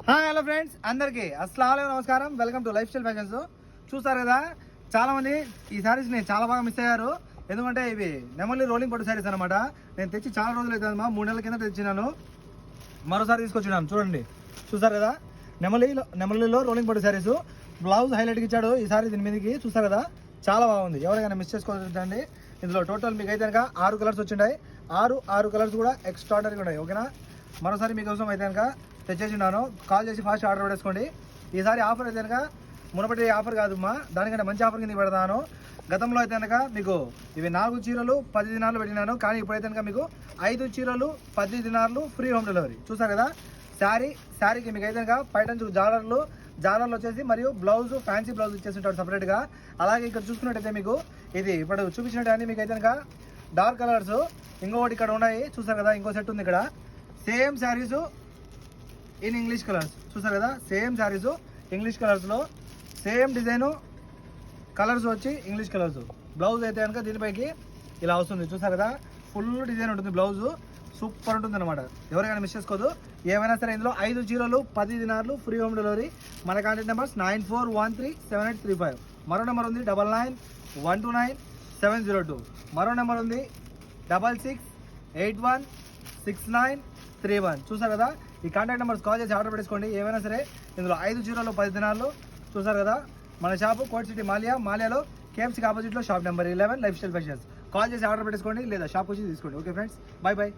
Hi hello friends, అందరికీ అస్సలాము నమస్కారం. Welcome to life style fashions. చూస్తారు కదా, చాలామంది ఈ శారీస్ని చాలా బాగా మిస్ అయ్యారు. ఎందుకంటే ఇవి నెమలి రోలింగ్ పట్టు శారీస్ అనమాట. నేను తెచ్చి చాలా రోజులు అవుతుందమ్మా, 3 నెలల కింద తెచ్చినాను. మరోసారి తీసుకొచ్చినాను చూడండి. చూసారు కదా, నెమలిలో రోలింగ్ పట్టు శారీస్. బ్లౌజ్ హైలైట్గా ఇచ్చాడు ఈ సారీ దీని మీదకి. చూసారు కదా, చాలా బాగుంది. ఎవరికైనా మిస్ చేసుకోవద్దండి. ఇందులో టోటల్ మీకు అయితే కనుక 6 కలర్స్ వచ్చింటాయి. 6 కలర్స్ కూడా ఎక్స్ట్రాడనరీగా ఉన్నాయి. ఓకేనా, మరోసారి మీకోసం అయితే కనుక తెచ్చేసిన్నాను. కాల్ చేసి ఫాస్ట్ ఆర్డర్ పెట్టేసుకోండి. ఈసారి ఆఫర్ అయితే కనుక మునపటి ఆఫర్ కాదమ్మా, దానికంటే మంచి ఆఫర్ కింద పెడతాను. గతంలో అయితే కనుక మీకు ఇవి 4 చీరలు 10 దినాలు పెట్టినాను. కానీ ఇప్పుడైతే కనుక మీకు 5 చీరలు 10 దినాలు ఫ్రీ హోమ్ డెలివరీ. చూసారు కదా, శారీకి మీకు అయితే కనుక పైటంచు జాలర్లు వచ్చేసి మరియు బ్లౌజ్ ఫ్యాన్సీ బ్లౌజ్ ఇచ్చేసి ఉంటాడు సపరేట్గా. అలాగే ఇక్కడ చూసుకున్నట్టయితే మీకు ఇది ఇప్పుడు చూపించినట్టు మీకు అయితే కనుక డార్క్ కలర్స్ ఇంకొకటి ఇక్కడ ఉన్నాయి. చూసారు కదా, ఇంకో సెట్ ఉంది ఇక్కడ. Same saris in English colours. చూసారు కదా, సేమ్ శారీస్ ఇంగ్లీష్ కలర్స్లో సేమ్ డిజైను కలర్స్ వచ్చి ఇంగ్లీష్ కలర్స్. బ్లౌజ్ అయితే కనుక దీనిపైకి ఇలా వస్తుంది. చూసారు కదా, ఫుల్ డిజైన్ ఉంటుంది. బ్లౌజ్ సూపర్ ఉంటుంది అనమాట. ఎవరికైనా మిస్ చేసుకోదు. ఏమైనా సరే ఇందులో 5 చీరలు 10 దినాలు ఫ్రీ హోమ్ డెలివరీ. మన కాంటాక్ట్ నెంబర్స్ 94137835. మరో నెంబర్ ఉంది 99129702. మరో నెంబర్ ఉంది 66816931. చూసారు కదా, ఈ కాంటాక్ట్ నెంబర్స్ కాల్ చేసి ఆర్డర్ పెట్టుకోండి. ఏమైనా సరే ఇందులో 5 చీరలు 10 దినాలు. చూసారు కదా, మన షాపు కోట్ సిటీ మాలియాలో కేఎఫ్సీకి ఆపోజిట్లో shop number 11 lifestyle fashions. Call చేసి ఆర్డర్ పెట్టుకోండి లేదా షాప్ వచ్చి తీసుకోండి. Okay friends, bye.